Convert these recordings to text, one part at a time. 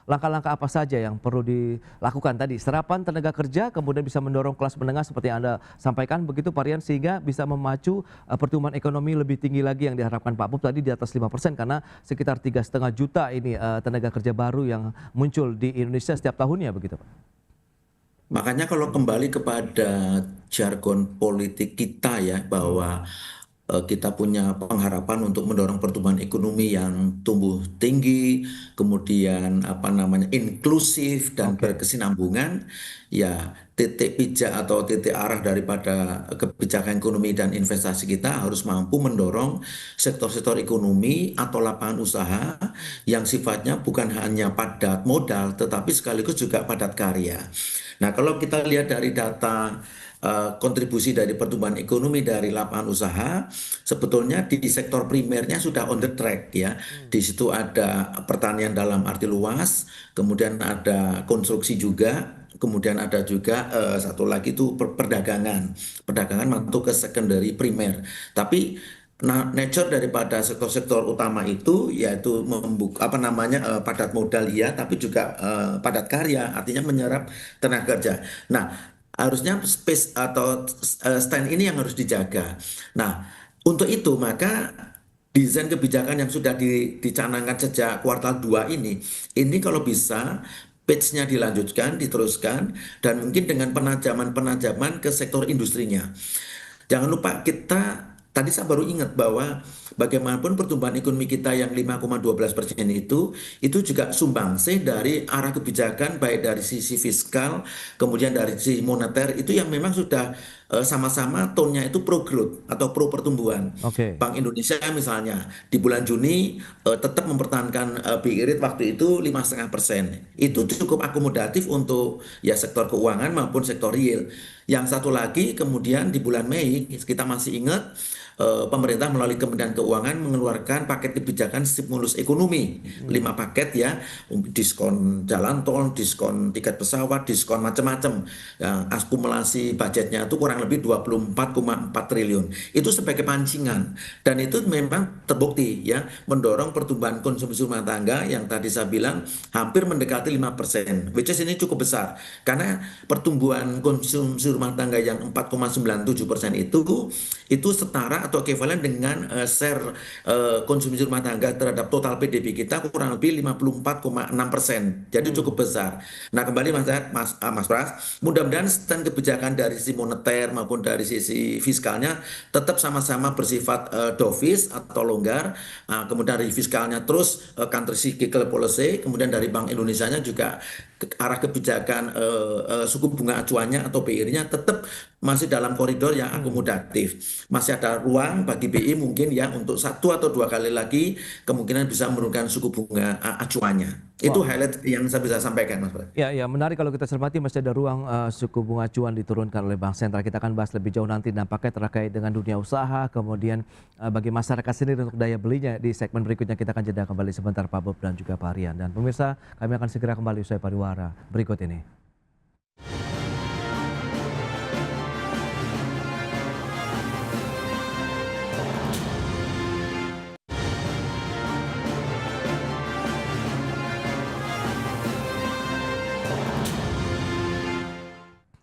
langkah-langkah apa saja yang perlu dilakukan tadi? Serapan tenaga kerja, kemudian bisa mendorong kelas menengah seperti yang Anda sampaikan begitu Pak Rian, sehingga bisa memacu pertumbuhan ekonomi lebih tinggi lagi yang diharapkan Pak Bob tadi di atas 5% karena sekitar 3,5 juta ini tenaga kerja baru yang muncul di Indonesia setiap tahunnya begitu Pak. Makanya kalau kembali kepada jargon politik kita ya, Hmm, bahwa kita punya pengharapan untuk mendorong pertumbuhan ekonomi yang tumbuh tinggi, kemudian apa namanya inklusif dan oke. berkesinambungan, ya titik pijak atau titik arah daripada kebijakan ekonomi dan investasi kita harus mampu mendorong sektor-sektor ekonomi atau lapangan usaha yang sifatnya bukan hanya padat modal, tetapi sekaligus juga padat karya. Nah, kalau kita lihat dari data kontribusi dari pertumbuhan ekonomi dari lapangan usaha, sebetulnya di sektor primernya sudah on the track ya. Hmm, Di situ ada pertanian dalam arti luas, kemudian ada konstruksi juga, kemudian ada juga satu lagi itu perdagangan. Perdagangan masuk ke secondary primer. Tapi nature daripada sektor-sektor utama itu yaitu membuka apa namanya padat modal ya, tapi juga padat karya, artinya menyerap tenaga kerja. Nah, harusnya space atau stand ini yang harus dijaga. Nah, untuk itu maka desain kebijakan yang sudah dicanangkan sejak kuartal 2 ini kalau bisa page-nya dilanjutkan, diteruskan, dan mungkin dengan penajaman-penajaman ke sektor industrinya. Jangan lupa kita tadi saya baru ingat bahwa bagaimanapun pertumbuhan ekonomi kita yang 5,12% itu juga sumbangsih dari arah kebijakan baik dari sisi fiskal kemudian dari sisi moneter itu yang memang sudah sama-sama tone-nya itu pro growth atau pro pertumbuhan. oke. Bank Indonesia misalnya di bulan Juni tetap mempertahankan BI rate waktu itu 5,5%. Itu cukup akomodatif untuk ya sektor keuangan maupun sektor real. Yang satu lagi kemudian di bulan Mei kita masih ingat pemerintah melalui Kementerian Keuangan mengeluarkan paket kebijakan stimulus ekonomi, Hmm. 5 paket ya, diskon jalan tol, diskon tiket pesawat, diskon macam-macam. Ya, akumulasi budgetnya itu kurang lebih 24,4 triliun. Itu sebagai pancingan dan itu memang terbukti ya mendorong pertumbuhan konsumsi rumah tangga yang tadi saya bilang hampir mendekati 5%, which is ini cukup besar karena pertumbuhan konsumsi rumah tangga yang 4,97% itu setara atau ekivalen dengan share konsumsi rumah tangga terhadap total PDB kita kurang lebih 54,6%. Jadi Hmm. cukup besar. Nah, kembali Mas Pras, mudah-mudahan stand kebijakan dari sisi moneter maupun dari sisi fiskalnya tetap sama-sama bersifat dovish atau longgar. Kemudian dari fiskalnya terus counter cyclical policy, kemudian dari Bank Indonesianya juga arah kebijakan suku bunga acuannya atau BI-nya tetap masih dalam koridor yang Hmm. akomodatif. Masih ada ruang bagi BI mungkin ya untuk satu atau dua kali lagi kemungkinan bisa menurunkan suku bunga acuannya. Itu Wow. highlight yang saya bisa sampaikan, Mas Bro. Ya, ya menarik kalau kita cermati masih ada ruang suku bunga acuan diturunkan oleh Bank Sentral. Kita akan bahas lebih jauh nanti dampaknya terkait dengan dunia usaha, kemudian bagi masyarakat sendiri untuk daya belinya di segmen berikutnya. Kita akan jeda kembali sebentar Pak Bob dan juga Pak Rian. Dan pemirsa, kami akan segera kembali usai pariwara berikut ini.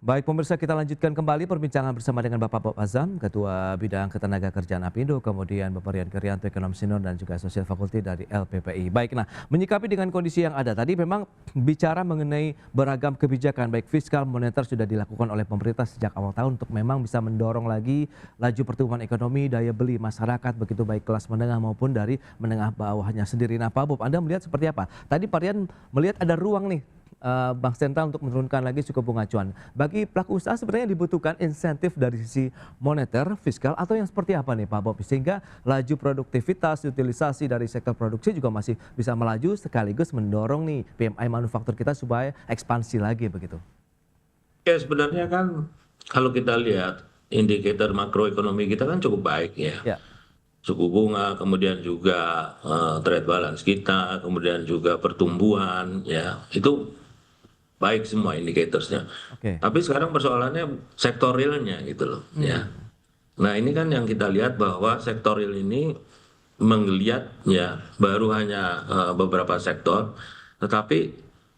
Baik pemirsa, kita lanjutkan kembali perbincangan bersama dengan Bapak Bob Azam, Ketua Bidang Ketenagakerjaan APindo, kemudian Bapak Rian Krianto, Ekonom Senior dan juga Asosiat Fakulti dari LPPI. Baik, nah menyikapi dengan kondisi yang ada tadi memang bicara mengenai beragam kebijakan baik fiskal, moneter sudah dilakukan oleh pemerintah sejak awal tahun untuk memang bisa mendorong lagi laju pertumbuhan ekonomi, daya beli masyarakat begitu baik kelas menengah maupun dari menengah bawahnya sendiri. Nah Pak Bob, Anda melihat seperti apa? Tadi Pak Rian melihat ada ruang nih Bank Sentral untuk menurunkan lagi suku bunga acuan. Bagi pelaku usaha sebenarnya dibutuhkan insentif dari sisi moneter, fiskal, atau yang seperti apa nih Pak Bob? Sehingga laju produktivitas, utilisasi dari sektor produksi juga masih bisa melaju sekaligus mendorong nih PMI manufaktur kita supaya ekspansi lagi begitu. Ya sebenarnya kan kalau kita lihat indikator makroekonomi kita kan cukup baik ya. Ya, Suku bunga, kemudian juga trade balance kita, kemudian juga pertumbuhan ya. Itu baik semua indikatorsnya. oke. Tapi sekarang persoalannya sektorialnya gitu loh ya. Hmm, Nah ini kan yang kita lihat bahwa sektorial ini menggeliat ya baru hanya beberapa sektor, tetapi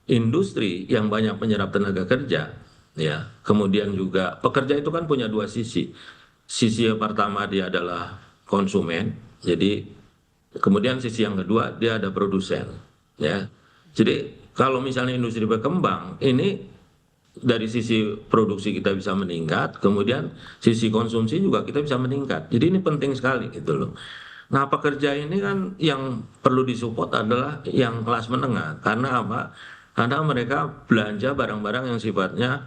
industri yang banyak menyerap tenaga kerja, ya. Kemudian juga pekerja itu kan punya dua sisi. Sisi yang pertama dia adalah konsumen, jadi kemudian sisi yang kedua dia ada produsen, ya. Jadi kalau misalnya industri berkembang, ini dari sisi produksi kita bisa meningkat, kemudian sisi konsumsi juga kita bisa meningkat. Jadi ini penting sekali gitu loh. Nah, pekerja ini kan yang perlu disupport adalah yang kelas menengah. Karena apa? Karena mereka belanja barang-barang yang sifatnya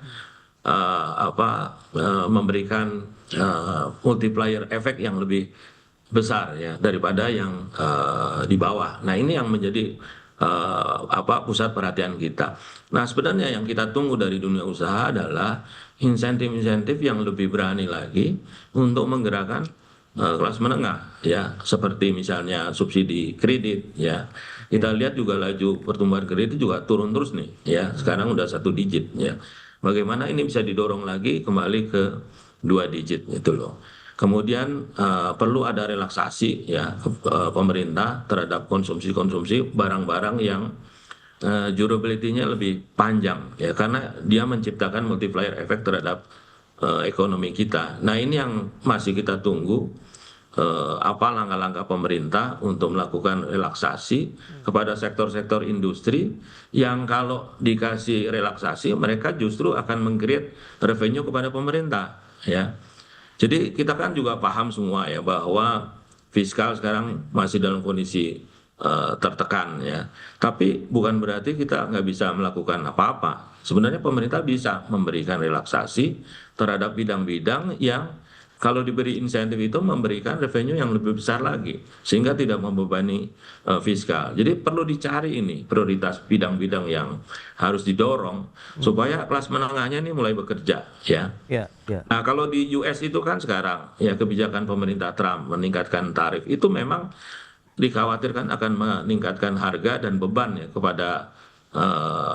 memberikan multiplier efek yang lebih besar ya daripada yang di bawah. Nah, ini yang menjadi pusat perhatian kita. Nah, sebenarnya yang kita tunggu dari dunia usaha adalah insentif-insentif yang lebih berani lagi untuk menggerakkan kelas menengah ya, seperti misalnya subsidi kredit ya. Kita lihat juga laju pertumbuhan kredit juga turun terus nih ya. Sekarang udah 1 digit ya. Bagaimana ini bisa didorong lagi kembali ke 2 digit gitu loh. Kemudian perlu ada relaksasi ya pemerintah terhadap konsumsi-konsumsi barang-barang yang durability-nya lebih panjang ya, karena dia menciptakan multiplier efek terhadap ekonomi kita. Nah, ini yang masih kita tunggu apa langkah-langkah pemerintah untuk melakukan relaksasi kepada sektor-sektor industri yang kalau dikasih relaksasi mereka justru akan meng-create revenue kepada pemerintah ya. Jadi kita kan juga paham semua ya bahwa fiskal sekarang masih dalam kondisi tertekan ya. Tapi bukan berarti kita nggak bisa melakukan apa-apa. Sebenarnya pemerintah bisa memberikan relaksasi terhadap bidang-bidang yang kalau diberi insentif itu memberikan revenue yang lebih besar lagi sehingga tidak membebani fiskal. Jadi perlu dicari ini prioritas bidang-bidang yang harus didorong supaya kelas menengahnya ini mulai bekerja ya. Ya, ya. Nah, kalau di US itu kan sekarang ya kebijakan pemerintah Trump meningkatkan tarif itu memang dikhawatirkan akan meningkatkan harga dan beban ya kepada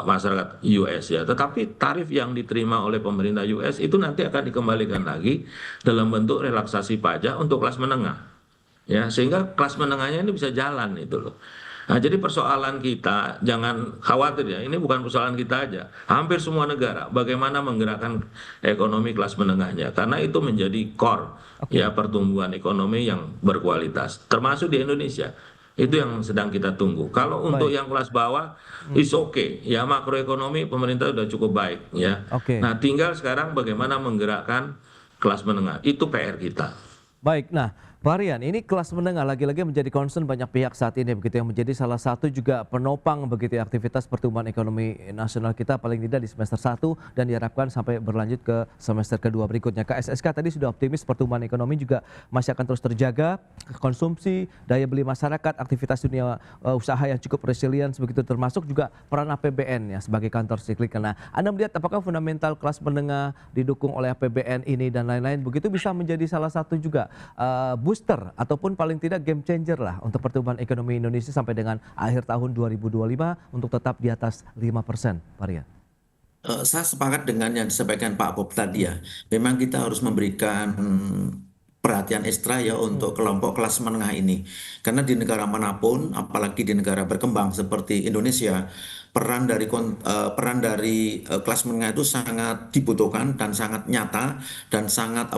masyarakat US ya. Tetapi tarif yang diterima oleh pemerintah US itu nanti akan dikembalikan lagi dalam bentuk relaksasi pajak untuk kelas menengah. Ya, sehingga kelas menengahnya ini bisa jalan itu loh. Nah, jadi persoalan kita jangan khawatir ya, ini bukan persoalan kita aja. Hampir semua negara bagaimana menggerakkan ekonomi kelas menengahnya karena itu menjadi core ya pertumbuhan ekonomi yang berkualitas termasuk di Indonesia. Itu yang sedang kita tunggu. Kalau untuk yang kelas bawah, is okay. Ya makroekonomi pemerintah sudah cukup baik ya. Oke. Nah, tinggal sekarang bagaimana menggerakkan kelas menengah. Itu PR kita. Baik, nah Pak Rian, ini kelas menengah lagi-lagi menjadi concern banyak pihak saat ini begitu yang menjadi salah satu juga penopang begitu ya, aktivitas pertumbuhan ekonomi nasional kita paling tidak di semester 1 dan diharapkan sampai berlanjut ke semester kedua berikutnya. KSSK tadi sudah optimis pertumbuhan ekonomi juga masih akan terus terjaga, konsumsi, daya beli masyarakat, aktivitas dunia usaha yang cukup resilient begitu termasuk juga peran APBN ya sebagai counter cyclic. Nah, Anda melihat apakah fundamental kelas menengah didukung oleh APBN ini dan lain-lain begitu bisa menjadi salah satu juga booster ataupun paling tidak game changer lah untuk pertumbuhan ekonomi Indonesia sampai dengan akhir tahun 2025 untuk tetap di atas 5%, Pak Rian? Saya sepakat dengan yang disampaikan Pak Bob tadi ya. Memang kita harus memberikan perhatian ekstra ya untuk kelompok kelas menengah ini. Karena di negara manapun, apalagi di negara berkembang seperti Indonesia, peran dari kelas menengah itu sangat dibutuhkan dan sangat nyata dan sangat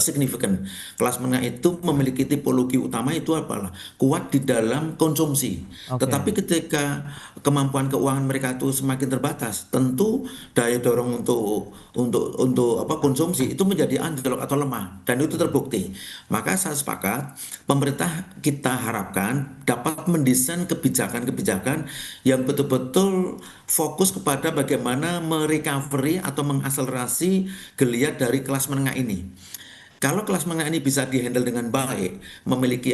signifikan. Kelas menengah itu memiliki tipologi utama itu apalah kuat di dalam konsumsi. Oke. Tetapi ketika kemampuan keuangan mereka itu semakin terbatas, tentu daya dorong untuk konsumsi itu menjadi anjlok atau lemah dan itu terbukti. Maka saya sepakat pemerintah kita harapkan dapat mendesain kebijakan-kebijakan yang betul-betul fokus kepada bagaimana merecovery atau mengakselerasi geliat dari kelas menengah ini. Kalau kelas menengah ini bisa dihandle dengan baik, memiliki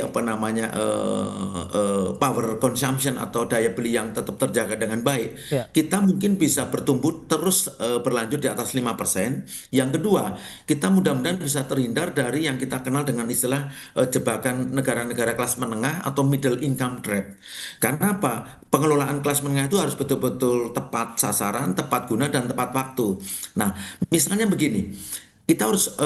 power consumption atau daya beli yang tetap terjaga dengan baik, Ya. kita mungkin bisa bertumbuh terus berlanjut di atas 5%. Yang kedua, kita mudah-mudahan bisa terhindar dari yang kita kenal dengan istilah jebakan negara-negara kelas menengah atau middle income trap. Karena apa? Pengelolaan kelas menengah itu harus betul-betul tepat sasaran, tepat guna, dan tepat waktu. Nah, misalnya begini. Kita harus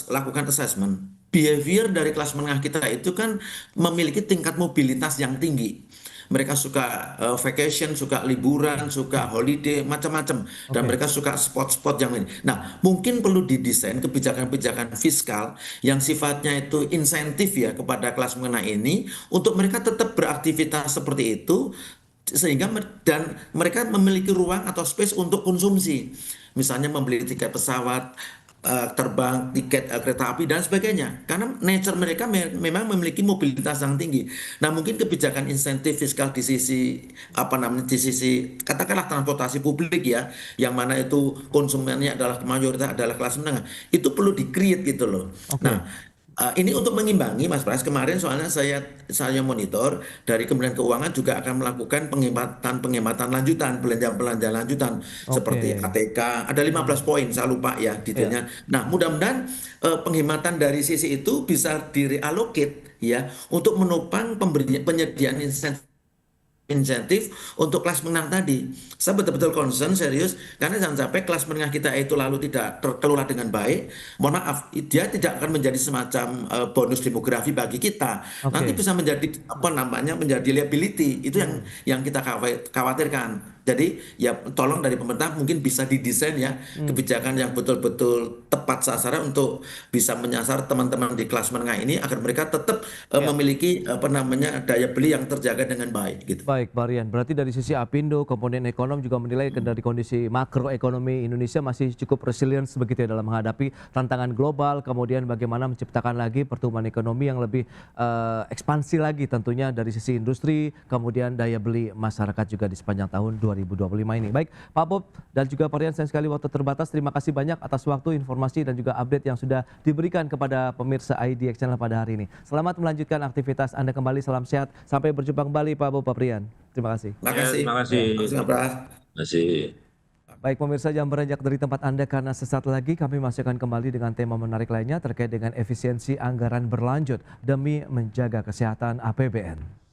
lakukan assessment. Behavior dari kelas menengah kita itu kan memiliki tingkat mobilitas yang tinggi. mereka suka vacation, suka liburan, suka holiday, macam-macam. Dan Oke. mereka suka spot-spot yang ini. Nah, mungkin perlu didesain kebijakan-kebijakan fiskal yang sifatnya itu insentif ya kepada kelas menengah ini untuk mereka tetap beraktivitas seperti itu sehingga dan mereka memiliki ruang atau space untuk konsumsi. Misalnya membeli tiket pesawat, terbang, tiket kereta api dan sebagainya. Karena nature mereka memang memiliki mobilitas yang tinggi. Nah, mungkin kebijakan insentif fiskal di sisi apa namanya di sisi katakanlah transportasi publik ya, yang mana itu konsumennya adalah mayoritas adalah kelas menengah, itu perlu di-create gitu loh. Oke. Nah, ini untuk mengimbangi Mas Pras. Kemarin soalnya saya monitor dari Kementerian Keuangan juga akan melakukan penghematan lanjutan, belanja lanjutan seperti Oke. ATK. Ada 15 poin, saya lupa ya Ya. detailnya. Nah, mudah-mudahan penghematan dari sisi itu bisa direallocate ya untuk menopang penyediaan insentif untuk kelas menengah tadi. Saya betul-betul concern serius karena jangan sampai kelas menengah kita itu lalu tidak terkelola dengan baik. Mohon maaf, dia tidak akan menjadi semacam bonus demografi bagi kita. Nanti Oke. bisa menjadi apa namanya menjadi liability. Itu Hmm. yang kita khawatirkan. Jadi ya tolong dari pemerintah mungkin bisa didesain ya Hmm. kebijakan yang betul-betul tepat sasaran untuk bisa menyasar teman-teman di kelas menengah ini agar mereka tetap Ya. memiliki apa namanya daya beli yang terjaga dengan baik gitu. Baik, Pak Rian. Berarti dari sisi Apindo, komponen ekonom juga menilai dari kondisi makroekonomi Indonesia masih cukup resilient begitu ya dalam menghadapi tantangan global, kemudian bagaimana menciptakan lagi pertumbuhan ekonomi yang lebih ekspansi lagi tentunya dari sisi industri, kemudian daya beli masyarakat juga di sepanjang tahun 2025 ini. Baik, Pak Bob dan juga Pak Rian, sayang sekali waktu terbatas. Terima kasih banyak atas waktu, informasi dan juga update yang sudah diberikan kepada pemirsa IDX Channel pada hari ini. Selamat melanjutkan aktivitas Anda kembali, salam sehat. Sampai berjumpa kembali Pak Bob, Pak Rian. Terima kasih. Terima Ya, kasih. terima Ya, kasih. makasih Mas Pras. Terima kasih. Baik pemirsa, jangan beranjak dari tempat Anda karena sesaat lagi kami masih akan kembali dengan tema menarik lainnya terkait dengan efisiensi anggaran berlanjut demi menjaga kesehatan APBN.